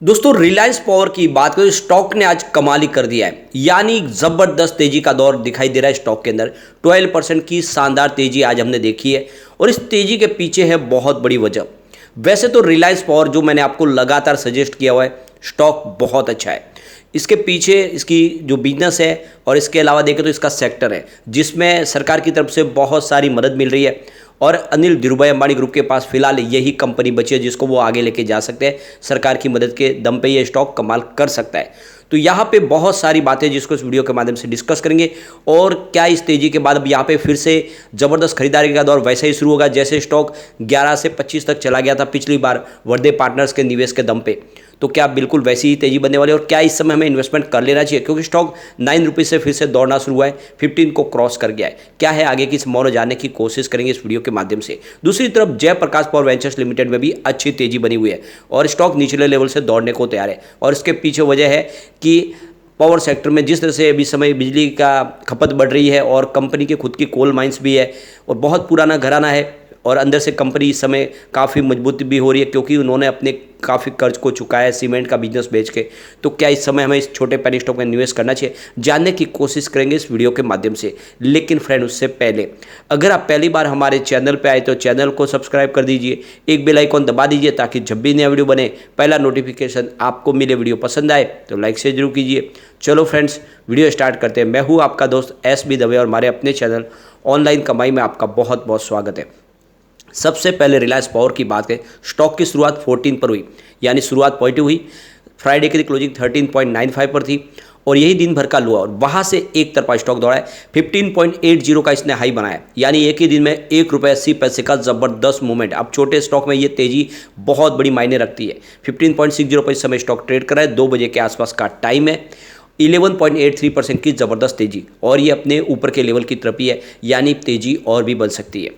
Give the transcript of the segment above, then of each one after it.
दोस्तों रिलायंस पावर की बात करें, स्टॉक ने आज कमाल ही कर दिया है। यानी जबरदस्त तेजी का दौर दिखाई दे रहा है स्टॉक के अंदर। 12% की शानदार तेजी आज हमने देखी है और इस तेजी के पीछे है बहुत बड़ी वजह। वैसे तो रिलायंस पावर जो मैंने आपको लगातार सजेस्ट किया हुआ है, स्टॉक बहुत अच्छा है। इसके पीछे इसकी जो बिजनेस है और इसके अलावा देखें तो इसका सेक्टर है जिसमें सरकार की तरफ से बहुत सारी मदद मिल रही है और अनिल धीरूभाई अंबानी ग्रुप के पास फिलहाल यही कंपनी बची है जिसको वो आगे लेके जा सकते हैं। सरकार की मदद के दम पे ये स्टॉक कमाल कर सकता है। तो यहाँ पे बहुत सारी बातें जिसको इस वीडियो के माध्यम से डिस्कस करेंगे और क्या इस तेजी के बाद अब यहाँ पे फिर से ज़बरदस्त खरीदारी का दौर वैसे ही शुरू होगा जैसे स्टॉक 11 से 25 तक चला गया था पिछली बार वर्दे पार्टनर्स के निवेश के दम पे। तो क्या बिल्कुल वैसी ही तेजी बनने वाली है और क्या इस समय हमें इन्वेस्टमेंट कर लेना चाहिए, क्योंकि स्टॉक 9 रुपीज़ से फिर से दौड़ना शुरू हुआ है, 15 को क्रॉस कर गया है। क्या है आगे की संभावना जानने की कोशिश करेंगे इस वीडियो के माध्यम से। दूसरी तरफ जयप्रकाश पावर वेंचर्स लिमिटेड में भी अच्छी तेजी बनी हुई है और स्टॉक निचले लेवल से दौड़ने को तैयार है और इसके पीछे वजह है कि पावर सेक्टर में जिस तरह से अभी समय बिजली का खपत बढ़ रही है और कंपनी के खुद की कोल माइंस भी है और बहुत पुराना घराना है और अंदर से कंपनी इस समय काफ़ी मजबूत भी हो रही है क्योंकि उन्होंने अपने काफ़ी कर्ज को चुकाया है सीमेंट का बिजनेस बेच के। तो क्या इस समय हमें इस छोटे पेनी स्टॉक में निवेश करना चाहिए, जानने की कोशिश करेंगे इस वीडियो के माध्यम से। लेकिन फ्रेंड उससे पहले अगर आप पहली बार हमारे चैनल पर आए तो चैनल को सब्सक्राइब कर दीजिए, एक बेल आइकॉन दबा दीजिए ताकि जब भी नया वीडियो बने पहला नोटिफिकेशन आपको मिले। वीडियो पसंद आए तो लाइक से जरूर कीजिए। चलो फ्रेंड्स वीडियो स्टार्ट करते हैं। मैं हूँ आपका दोस्त SB दवे और हमारे अपने चैनल ऑनलाइन कमाई में आपका बहुत बहुत स्वागत है। सबसे पहले रिलायंस पावर की बात करें, स्टॉक की शुरुआत 14 पर हुई, यानी शुरुआत पॉजिटिव हुई। फ्राइडे की क्लोजिंग 13.95 पर थी और यही दिन भर का लो और वहाँ से एक तरफा स्टॉक दौड़ा है। 15.80 का इसने हाई बनाया, यानी एक ही दिन में ₹1.80 का ज़बरदस्त मूवमेंट। अब छोटे स्टॉक में ये तेज़ी बहुत बड़ी मायने रखती है। 15.60 पर इस समय स्टॉक ट्रेड कर रहा है। 2 बजे के आसपास का टाइम है। 11.83% की ज़बरदस्त तेज़ी और ये अपने ऊपर के लेवल की तरफ ही है, यानी तेज़ी और भी बढ़ सकती है।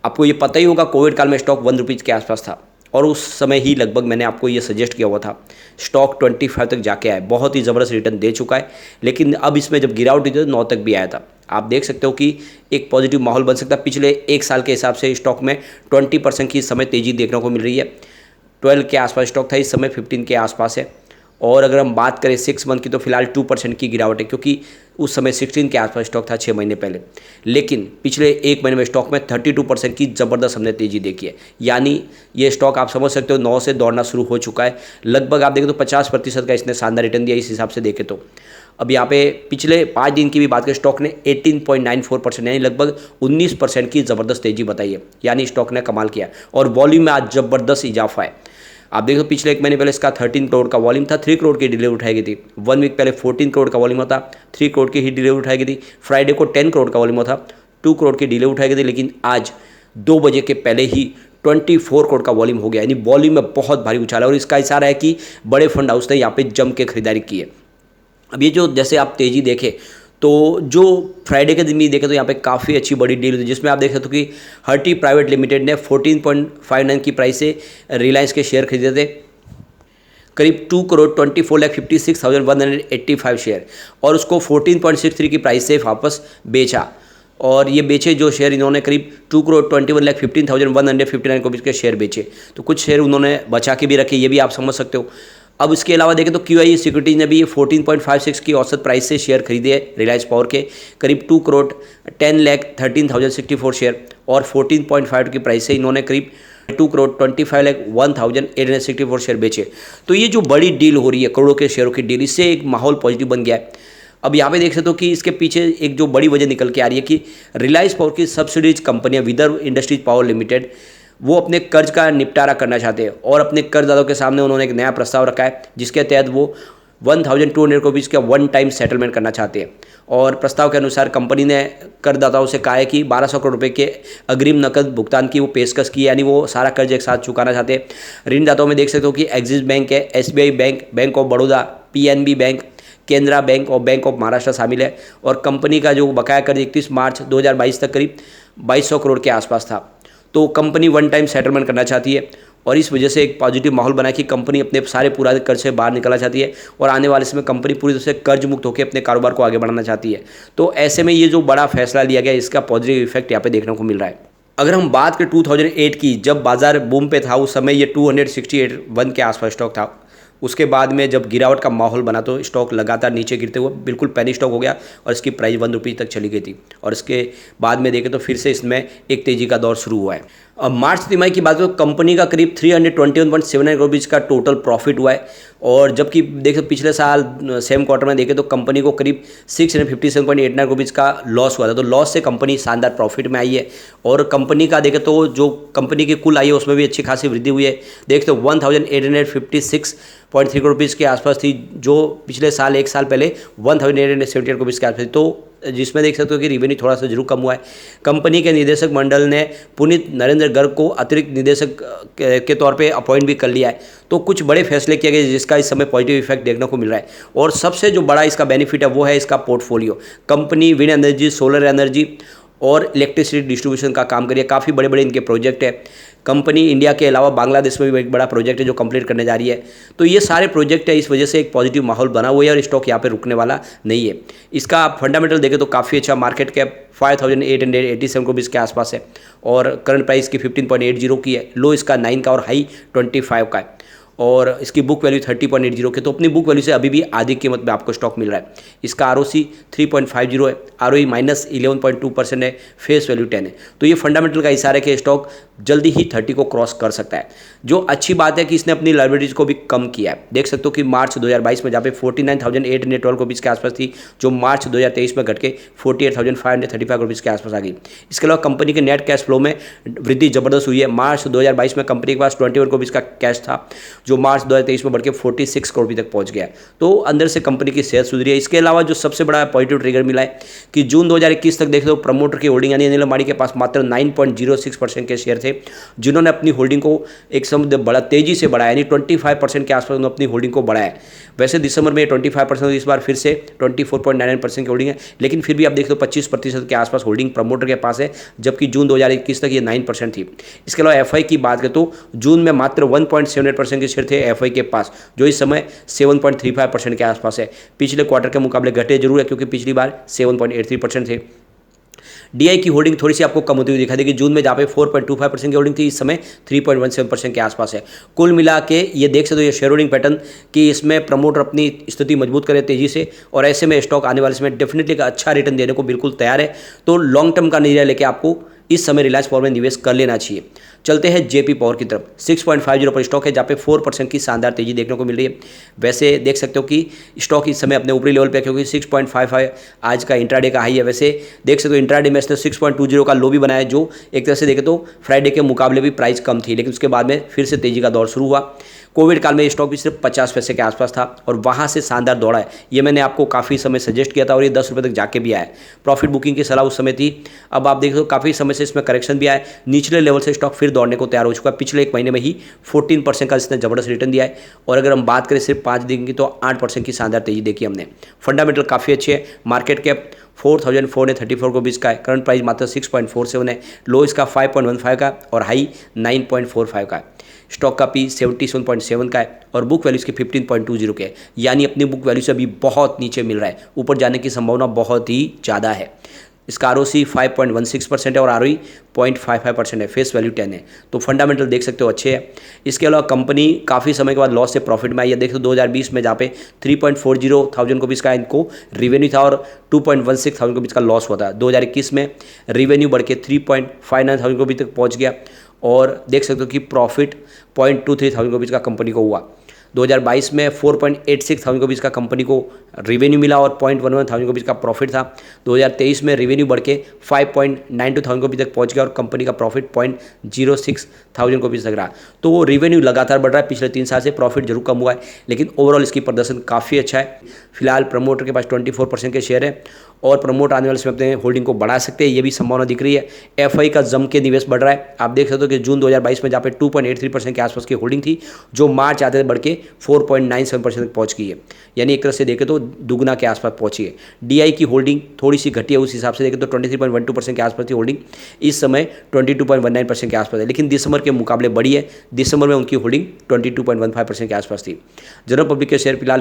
आपको ये पता ही होगा कोविड काल में स्टॉक 1 रुपीज़ के आसपास था और उस समय ही लगभग मैंने आपको ये सजेस्ट किया हुआ था। स्टॉक 25 तक जाके आया, बहुत ही ज़बरदस्त रिटर्न दे चुका है। लेकिन अब इसमें जब गिरावट हुई तो 9 तक भी आया था। आप देख सकते हो कि एक पॉजिटिव माहौल बन सकता है। पिछले एक साल के हिसाब से स्टॉक में 20% की इस समय तेज़ी देखने को मिल रही है। 12 के आसपास स्टॉक था, इस समय 15 के आसपास है। और अगर हम बात करें 6 मंथ की तो फिलहाल 2% की गिरावट है, क्योंकि उस समय 16 के आसपास स्टॉक था 6 महीने पहले। लेकिन पिछले 1 महीने में स्टॉक में 32% की ज़बरदस्त हमने तेज़ी देखी है। यानी ये स्टॉक आप समझ सकते हो 9 से दौड़ना शुरू हो चुका है। लगभग आप देखें तो 50% का इसने शानदार रिटर्न दिया इस हिसाब से देखें तो। अब यहाँ पे पिछले 5 दिन की भी बात करें, स्टॉक ने 18.94% यानी लगभग 19% की ज़बरदस्त तेज़ी बताई है, यानी स्टॉक ने कमाल किया और वॉल्यूम में आज ज़बरदस्त इजाफा है। आप देखो पिछले 1 महीने पहले इसका 13 करोड़ का वॉल्यूम था, 3 करोड़ की डिलीवरी उठाई गई थी। 1 वीक पहले 14 करोड़ का वॉल्यूम होता, 3 करोड़ की ही डिलीवरी उठाई गई थी। फ्राइडे को 10 करोड़ का वॉल्यूम था, 2 करोड़ की डिलीवरी उठाई गई थी। लेकिन आज 2 बजे के पहले ही 24 करोड़ का वॉल्यूम हो गया, यानी वॉल्यूम में बहुत भारी उछाल है और इसका इशारा है कि बड़े फंड हाउस ने यहाँ पे जम के खरीदारी की है। अब ये जो जैसे आप तेज़ी देखें तो जो फ्राइडे के दिन भी देखें तो यहाँ पे काफ़ी अच्छी बड़ी डील हुई, जिसमें आप देख सकते हो कि हर्टी प्राइवेट लिमिटेड ने 14.59 की प्राइस से रिलायंस के शेयर खरीदे थे, करीब 2,24,56,185 शेयर, और उसको 14.63 की प्राइस से वापस बेचा। और ये बेचे जो शेयर इन्होंने करीब 2,21,15,159 को के शेयर बेचे। तो कुछ शेयर उन्होंने बचा के भी रखे, ये भी आप समझ सकते हो। अब इसके अलावा देखें तो QIE सिक्योरिटीज ने भी ये 14.56 की औसत प्राइस से शेयर खरीदे हैं रिलायंस पावर के, करीब 2,10,13,064 शेयर, और 14.5 की प्राइस से इन्होंने करीब 2,25,01,864 शेयर बेचे। तो ये जो बड़ी डील हो रही है, करोड़ों के शेयरों की डील, इससे एक माहौल पॉजिटिव बन गया है। अब यहाँ पे देख सकते हो कि इसके पीछे एक जो बड़ी वजह निकल के आ रही है कि रिलायंस पावर की सब्सिडीज कंपनियां विदर्भ इंडस्ट्रीज पावर लिमिटेड वो अपने कर्ज का निपटारा करना चाहते हैं और अपने कर्जदारों के सामने उन्होंने एक नया प्रस्ताव रखा है जिसके तहत वो 1,200 करोड़ का 1 टाइम सेटलमेंट करना चाहते हैं। और प्रस्ताव के अनुसार कंपनी ने करदाताओं से कहा है कि 1,200 करोड़ रुपए के अग्रिम नकद भुगतान की वो पेशकश की है, यानी वो सारा कर्ज एक साथ चुकाना चाहते हैं। ऋणदाताओं में देख सकते हो कि एक्सिस बैंक है, SBI bank, bank of Baroda, PNB bank, Canara bank और बैंक ऑफ महाराष्ट्र शामिल है। और कंपनी का जो बकाया कर्ज 31 मार्च 2022 तक करीब 2,200 करोड़ के आसपास था। तो कंपनी 1 टाइम सेटलमेंट करना चाहती है और इस वजह से एक पॉजिटिव माहौल बना कि कंपनी अपने सारे पुराने कर्ज से बाहर निकलना चाहती है और आने वाले समय कंपनी पूरी तरह से कर्ज मुक्त होकर अपने कारोबार को आगे बढ़ाना चाहती है। तो ऐसे में ये जो बड़ा फैसला लिया गया, इसका पॉजिटिव इफेक्ट यहाँ पे देखने को मिल रहा है। अगर हम बात करें 2008 की, जब बाजार बूम पे था, उस समय ये 268 के आसपास स्टॉक था। उसके बाद में जब गिरावट का माहौल बना तो स्टॉक लगातार नीचे गिरते हुए बिल्कुल पैनिक स्टॉक हो गया और इसकी प्राइस 1 रुपये तक चली गई थी और इसके बाद में देखें तो फिर से इसमें एक तेजी का दौर शुरू हुआ है। अब मार्च तिमाही की बात करें तो कंपनी का करीब 321.79 करोड़ रुपीज़ का टोटल प्रॉफिट हुआ है और जबकि देखें तो पिछले साल सेम क्वार्टर में देखें तो कंपनी को करीब 657.89 करोड़ रुपीज़ का लॉस हुआ था। तो लॉस से कंपनी शानदार प्रॉफिट में आई है और कंपनी का देखें तो जो कंपनी की कुल आई है उसमें भी अच्छी खासी वृद्धि हुई है। देखते हो 1856.3 करोड़ रुपीज़ के आसपास थी जो पिछले साल एक साल पहले 1878 करोड़ रुपीज़ के आसपास थी। तो जिसमें देख सकते हो कि रिवेन्यू थोड़ा सा जरूर कम हुआ है। कंपनी के निदेशक मंडल ने पुनीत नरेंद्र गर्ग को अतिरिक्त निदेशक के तौर पे अपॉइंट भी कर लिया है। तो कुछ बड़े फैसले किए गए जिसका इस समय पॉजिटिव इफेक्ट देखने को मिल रहा है और सबसे जो बड़ा इसका बेनिफिट है वो है इसका portfolio. Company wind energy, solar energy और इलेक्ट्रिसिटी डिस्ट्रीब्यूशन का काम करिए। काफ़ी बड़े बड़े इनके प्रोजेक्ट है। कंपनी इंडिया के अलावा बांग्लादेश में भी एक बड़ा प्रोजेक्ट है जो कंप्लीट करने जा रही है। तो ये सारे प्रोजेक्ट है, इस वजह से एक पॉजिटिव माहौल बना हुआ है और स्टॉक यहाँ पे रुकने वाला नहीं है। इसका फंडामेंटल देखें तो काफ़ी अच्छा, मार्केट कैप 5887 रुपीज़ के आसपास है और करंट प्राइस की 15.80 की है। लो इसका 9 का और हाई 25 का है और इसकी बुक वैल्यू 30.80 के, तो अपनी बुक वैल्यू से अभी भी आधी कीमत में आपको स्टॉक मिल रहा है। इसका ROC 3.50 है, ROE -11.2% है, फेस वैल्यू 10 है। तो ये फंडामेंटल का इशारा है कि स्टॉक जल्दी ही 30 को क्रॉस कर सकता है। जो अच्छी बात है कि इसने अपनी लायबिलिटीज को भी कम किया है। देख सकते हो कि मार्च 2022 में जहाँ पे 49,812 रुपीज़ के आसपास थी जो मार्च 2023 में घट के 48,535 रुपीज़ के आसपास आ गई। इसके अलावा कंपनी के नेट कैश फ्लो में वृद्धि जबरदस्त हुई है। मार्च 2022 में कंपनी के पास 21 करोड़ रुपीज़ का कैश था जो मार्च 2023 में बढ़ के 46 करोड़ रुपये तक पहुंच गया। तो अंदर से कंपनी की सेहत सुधरी है। इसके अलावा जो सबसे बड़ा पॉजिटिव ट्रिगर मिला है कि जून 2021 तक देख लो प्रमोटर की होल्डिंग यानी अनिल अंबानी के पास मात्र 9.06% के शेयर थे जिन्होंने अपनी होल्डिंग को एक समय बड़ा तेजी से बढ़ाया, यानी 25% के आसपास उन्होंने अपनी होल्डिंग को बढ़ाया। वैसे दिसंबर में 25%, इस बार फिर से 24.99% की होल्डिंग है, लेकिन फिर भी आप देख लो 25% के आसपास होल्डिंग प्रमोटर के पास है, जबकि जून 2021 तक ये 9% थी। इसके अलावा एफआई की बात करें तो जून में मात्र 1.78% के शेयर थे एफआई के पास, जो इस समय 7.35% के आसपास है। पिछले क्वार्टर के मुकाबले घटे जरूर है क्योंकि पिछली बार 7.83% थे। डीआई की होल्डिंग थोड़ी सी आपको कम होती हुई दिखाई देगी। जून में जहाँ पे 4.25% की होल्डिंग थी, इस समय 3.17% के आसपास है। कुल मिला के ये देख सकते हो ये शेयर होल्डिंग पैटर्न कि इसमें प्रमोटर अपनी स्थिति मजबूत करे तेजी से, और ऐसे में स्टॉक आने वाले समय डेफिनेटली का अच्छा रिटर्न देने को बिल्कुल तैयार है। तो लॉन्ग टर्म का नजरिया लेके आपको इस समय रिलायंस पावर में निवेश कर लेना चाहिए। चलते हैं जेपी पावर की तरफ। 6.50 पर स्टॉक है जहाँ पे 4% की शानदार तेजी देखने को मिल रही है। वैसे देख सकते हो कि स्टॉक इस समय अपने ऊपरी लेवल पे क्योंकि 6.55 आज का इंट्राडे का हाई है। वैसे देख सकते हो इंट्राडे में इसने 6.20 का लो भी बनाया, जो एक तरह से देखें तो फ्राइडे के मुकाबले भी प्राइस कम थी, लेकिन उसके बाद में फिर से तेजी का दौर शुरू हुआ। कोविड काल में स्टॉक भी सिर्फ 50 पैसे के आसपास था और वहाँ से शानदार दौड़ा है। ये मैंने आपको काफ़ी समय सजेस्ट किया था और ये 10 रुपये तक जाके भी आया। प्रॉफिट बुकिंग की सलाह उस समय थी। अब आप देखो काफ़ी समय से इसमें करेक्शन भी आया, निचले लेवल से स्टॉक फिर दौड़ने को तैयार हो चुका है। पिछले एक महीने में ही 14% का इसने जबरदस्त रिटर्न दिया है, और अगर हम बात करें सिर्फ 5 दिन की तो 8% की शानदार तेजी देखी हमने। फंडामेंटल काफ़ी अच्छे है। मार्केट कैप 4,434 को बीच का है। करंट प्राइस मात्र 6.47 है। लो इसका 5.15 का और हाई 9.45 का है। स्टॉक का पी 77.7 का है और बुक वैल्यू इसकी 15.20 के है, यानी अपनी बुक वैल्यू से अभी बहुत नीचे मिल रहा है। ऊपर जाने की संभावना बहुत ही ज़्यादा है। इसका ROC 5.16% है और ROE 0.55% है। फेस वैल्यू 10 है। तो फंडामेंटल देख सकते हो अच्छे हैं। इसके अलावा कंपनी काफ़ी समय के बाद लॉस से प्रॉफिट में आई है। देखो 2020 में जहाँ पे 3.40 थाउजेंड को भी इसका इनको रिवेन्यू था और 2.16 थाउजेंड को भी इसका लॉस हुआ था। 2021 में रिवेन्यू बढ़ के 3.59 थाउजेंड को भी तक पहुँच गया, और देख सकते हो कि प्रॉफिट 0.23 थाउजेंड को भी इसका कंपनी को हुआ। 2022 में 4.86 थाउजेंड को भी इसका कंपनी को रिवेन्यू मिला और 0.11 थाउजेंड को भी इसका प्रॉफिट था। 2023 में रिवेन्यू बढ़ के 5.92 थाउजेंड को भी तक पहुंच गया और कंपनी का प्रॉफिट 0.06 थाउजेंड को भी तक रहा। तो वो रिवेन्यू लगातार बढ़ रहा है। पिछले 3 साल से प्रॉफिट जरूर कम हुआ है, लेकिन ओवरऑल इसकी प्रदर्शन काफ़ी अच्छा है। फिलहाल प्रमोटर के पास 24% के शेयर है और प्रमोटर आने वाले समय अपने होल्डिंग को बढ़ा सकते हैं, ये भी संभावना दिख रही है। एफआई का जम के निवेश बढ़ रहा है। आप देख सकते हो कि जून 2022 में जहाँ पे 2.83% के आसपास की होल्डिंग थी, जो मार्च आते बढ़ के 4.97% तक पहुँच गई है, यानी एक तरह से देखें तो दुगना के आसपास पहुंची है। डीआई की होल्डिंग थोड़ी सी घटी है, उस हिसाब से देखें तो 23.12% के आसपास थी होल्डिंग, इस समय 22.19% के आसपास है, लेकिन दिसंबर के मुकाबले बढ़ी है। दिसंबर में उनकी होल्डिंग 22.15% के आसपास थी। जनरल पब्लिक के शेयर फिलहाल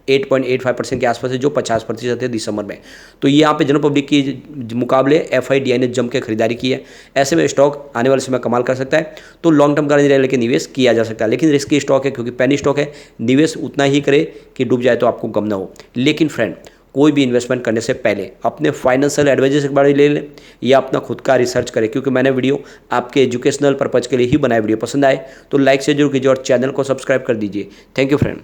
8.85% के आसपास है, जो 50% है दिसंबर में। तो यहाँ पे जनरल पब्लिक की मुकाबले FIDI ने जम के खरीदारी की है। ऐसे में स्टॉक आने वाले समय कमाल कर सकता है। तो लॉन्ग टर्म का लेके निवेश किया जा सकता है, लेकिन रिस्की स्टॉक है क्योंकि पेनी स्टॉक है। निवेश उतना ही करे कि डूब जाए तो आपको गम ना हो। लेकिन फ्रेंड, कोई भी इन्वेस्टमेंट करने से पहले अपने फाइनेंशियल एडवाइजर से बारे ले लें या अपना खुद का रिसर्च करें, क्योंकि मैंने वीडियो आपके एजुकेशनल पर्पज़ के लिए ही बनाया। वीडियो पसंद आए तो लाइक से जरूर कीजिए और चैनल को सब्सक्राइब कर दीजिए। Thank you friend.